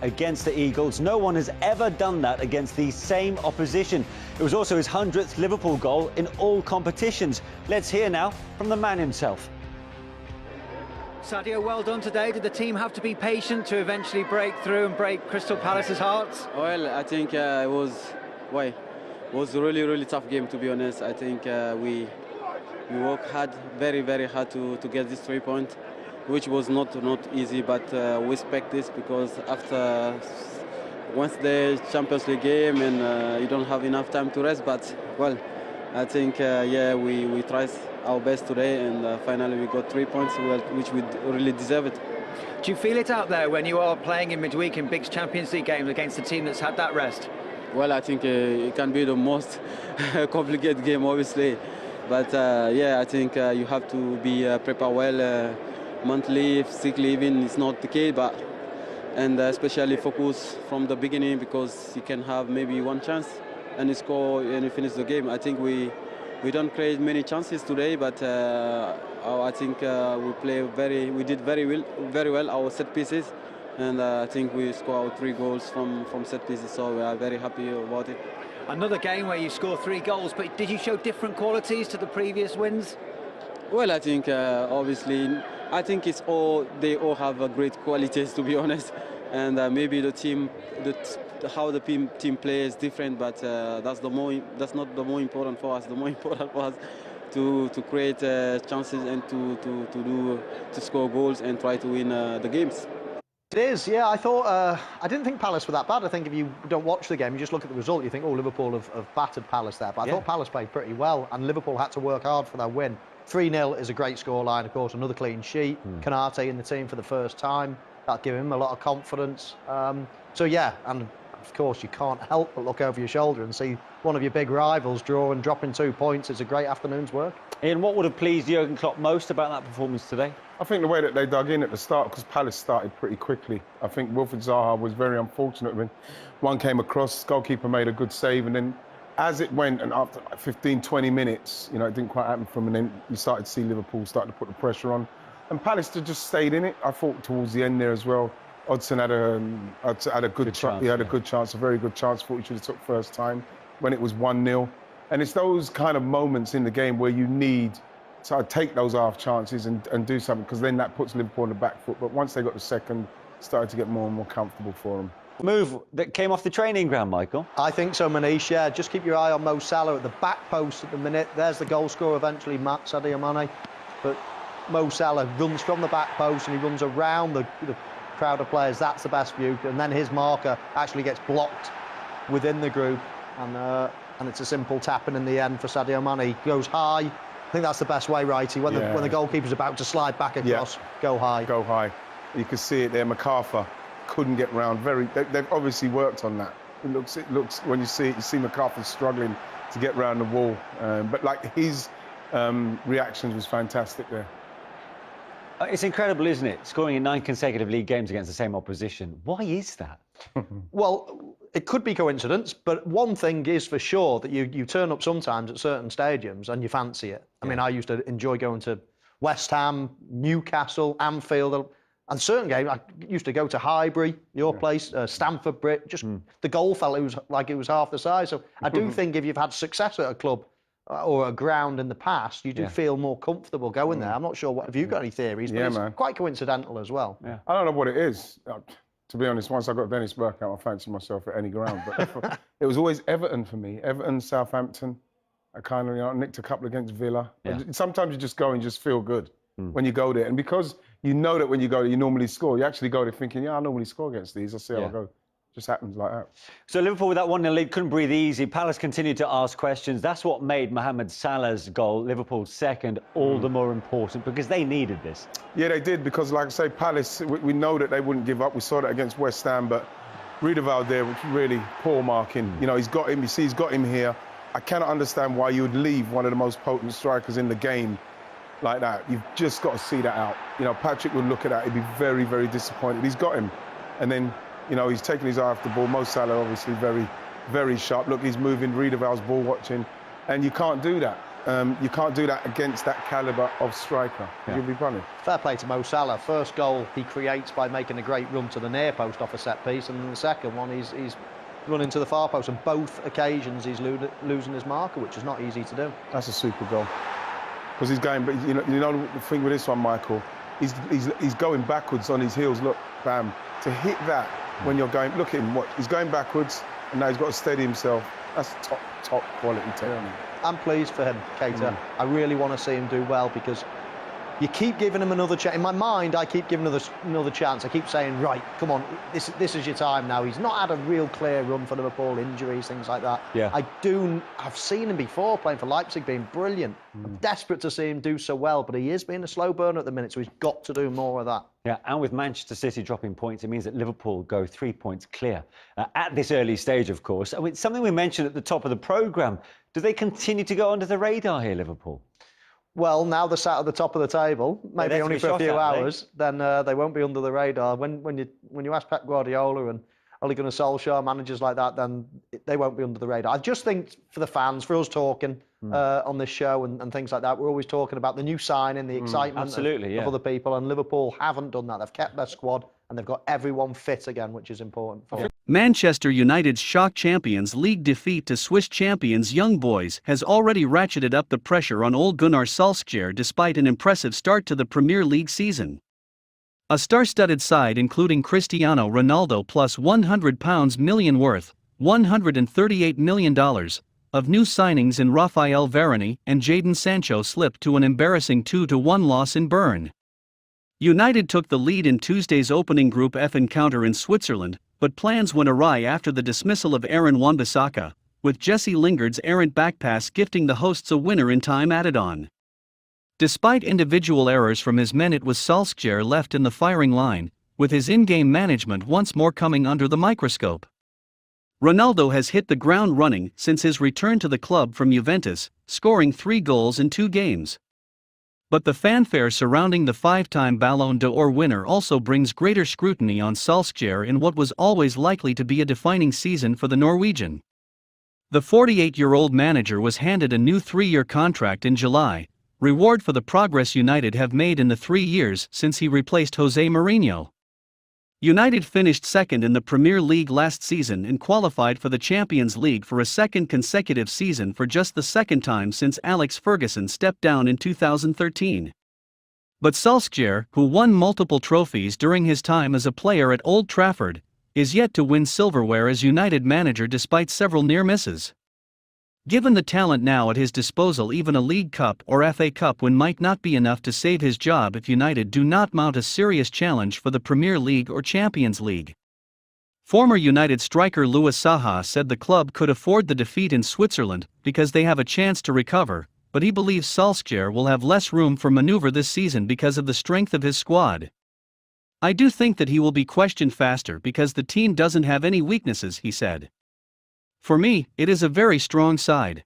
against the Eagles. No one has ever done that against the same opposition. It was also his 100th Liverpool goal in all competitions. Let's hear now from the man himself. Sadio, well done today. Did the team have to be patient to eventually break through and break Crystal Palace's hearts? Well, I think it was a really tough game, to be honest. I think we worked hard, very hard to get this 3 points, which was not easy, but we expect this because after Wednesday Champions League game and you don't have enough time to rest. But well, I think we tried our best today, and finally we got 3 points, which we really deserve it. Do you feel it out there when you are playing in midweek in big Champions League games against a team that's had that rest? Well, I think it can be the most complicated game, obviously. But I think you have to be prepared well. Monthly, sick leaving is not the case, and especially focus from the beginning, because you can have maybe one chance and you score and you finish the game. I think we don't create many chances today, but I think we did very well our set pieces, and I think we scored our 3 goals from set pieces, so we are very happy about it. Another game where you scored 3 goals, but did you show different qualities to the previous wins? Well, I think obviously, I think they all have great qualities, to be honest, and maybe the team, how the team plays is different, but that's not the more important for us. The more important for us to create chances and to score goals and try to win the games. It is, yeah. I didn't think Palace were that bad. I think if you don't watch the game, you just look at the result, you think, oh, Liverpool have battered Palace there. But I thought Palace played pretty well, and Liverpool had to work hard for their win. 3-0 is a great scoreline, of course, another clean sheet. Canate in the team for the first time. That'll give him a lot of confidence. So, yeah, and of course, you can't help but look over your shoulder and see one of your big rivals draw and dropping 2 points. It's a great afternoon's work. Ian, what would have pleased Jurgen Klopp most about that performance today? I think the way that they dug in at the start, because Palace started pretty quickly. I think Wilfried Zaha was very unfortunate when one came across, goalkeeper made a good save, and then as it went, and after 15, 20 minutes, it didn't quite happen for them, and then you started to see Liverpool start to put the pressure on. And Palace just stayed in it. I thought towards the end there as well, Hodgson had a good chance. He had a good chance, a very good chance. Thought he should have took first time when it was 1-0. And it's those kind of moments in the game where you need to take those half chances and do something, because then that puts Liverpool on the back foot. But once they got the second, it started to get more and more comfortable for them. Move that came off the training ground, Michael. I think so, Manish, yeah. Just keep your eye on Mo Salah at the back post at the minute. There's the goal scorer eventually, Sadio Mane. But Mo Salah runs from the back post and he runs around the crowd of players. That's the best view. And then his marker actually gets blocked within the group. And it's a simple tap-in in the end for Sadio Mane. He goes high. I think that's the best way, Righty. When the goalkeeper's about to slide back across, go high. Go high. You can see it there. MacArthur couldn't get round. They've obviously worked on that. It looks when you see MacArthur struggling to get round the wall. But like his reactions was fantastic there. It's incredible, isn't it? Scoring in 9 consecutive league games against the same opposition. Why is that? Well, it could be coincidence, but one thing is for sure, that you turn up sometimes at certain stadiums and you fancy it. I mean, I used to enjoy going to West Ham, Newcastle, Anfield, and certain games. I used to go to Highbury, your place, Stamford Bridge. Just the goal felt like it was half the size. So I do think if you've had success at a club or a ground in the past, you do feel more comfortable going there. I'm not sure. Have you got any theories? But it's quite coincidental as well. Yeah. I don't know what it is. To be honest, once I got Dennis Burke out, I fancied myself at any ground. But it was always Everton for me. Everton, Southampton. I kind of nicked a couple against Villa. Yeah. Sometimes you just go and just feel good when you go there. And because you know that when you go there, you normally score, you actually go there thinking, I normally score against these. I'll see how I go. Just happens like that. So Liverpool with that 1-0 lead couldn't breathe easy. Palace continued to ask questions. That's what made Mohamed Salah's goal, Liverpool's second, all the more important, because they needed this. Yeah, they did, because like I say, Palace, we know that they wouldn't give up. We saw that against West Ham, but Riedewald there was really poor marking. He's got him. You see, he's got him here. I cannot understand why you would leave one of the most potent strikers in the game like that. You've just got to see that out. Patrick would look at that. He'd be very, very disappointed. He's got him. And then he's taking his eye off the ball. Mo Salah, obviously, very, very sharp. Look, he's moving. Riedewald's ball watching. And you can't do that. You can't do that against that calibre of striker. You'll be running. Fair play to Mo Salah. First goal he creates by making a great run to the near post off a set piece, and then the second one he's running to the far post. And both occasions he's losing his marker, which is not easy to do. That's a super goal. Because he's going, but you know the thing with this one, Michael, he's going backwards on his heels. Look, bam, to hit that when you're going. Look at him. What he's going backwards, and now he's got to steady himself. That's top quality technique. I'm pleased for him, Keita. I really want to see him do well, because you keep giving him another chance. In my mind, I keep giving another chance. I keep saying, right, come on, this is your time now. He's not had a real clear run for Liverpool, injuries, things like that. Yeah. I've seen him before playing for Leipzig, being brilliant. I'm desperate to see him do so well, but he is being a slow burner at the minute, so he's got to do more of that. Yeah, and with Manchester City dropping points, it means that Liverpool go 3 points clear at this early stage, of course. I mean, something we mentioned at the top of the programme. Do they continue to go under the radar here, Liverpool? Well, now they're sat at the top of the table, maybe that's only for for a few sure, hours, then they won't be under the radar. When you ask Pep Guardiola and Ole Gunnar Solskjaer, managers like that, then they won't be under the radar. I just think for the fans, for us talking on this show and things like that, we're always talking about the new signing, the excitement of other people, and Liverpool haven't done that. They've kept their squad and they've got everyone fit again, which is important for them. Manchester United's shock Champions League defeat to Swiss champions Young Boys has already ratcheted up the pressure on Ole Gunnar Solskjaer despite an impressive start to the Premier League season. A star-studded side including Cristiano Ronaldo plus £100 million worth, $138 million, of new signings in Raphael Varane and Jadon Sancho slipped to an embarrassing 2-1 loss in Bern. United took the lead in Tuesday's opening Group F encounter in Switzerland, but plans went awry after the dismissal of Aaron Wan-Bissaka, with Jesse Lingard's errant backpass gifting the hosts a winner in time added on. Despite individual errors from his men, it was Solskjaer left in the firing line, with his in-game management once more coming under the microscope. Ronaldo has hit the ground running since his return to the club from Juventus, scoring 3 goals in 2 games. But the fanfare surrounding the 5-time Ballon d'Or winner also brings greater scrutiny on Solskjaer in what was always likely to be a defining season for the Norwegian. The 48-year-old manager was handed a new 3-year contract in July, reward for the progress United have made in the 3 years since he replaced Jose Mourinho. United finished second in the Premier League last season and qualified for the Champions League for a second consecutive season for just the second time since Alex Ferguson stepped down in 2013. But Solskjaer, who won multiple trophies during his time as a player at Old Trafford, is yet to win silverware as United manager despite several near misses. Given the talent now at his disposal, even a League Cup or FA Cup win might not be enough to save his job if United do not mount a serious challenge for the Premier League or Champions League. Former United striker Louis Saha said the club could afford the defeat in Switzerland because they have a chance to recover, but he believes Solskjaer will have less room for maneuver this season because of the strength of his squad. "I do think that he will be questioned faster because the team doesn't have any weaknesses," he said. "For me, it is a very strong side.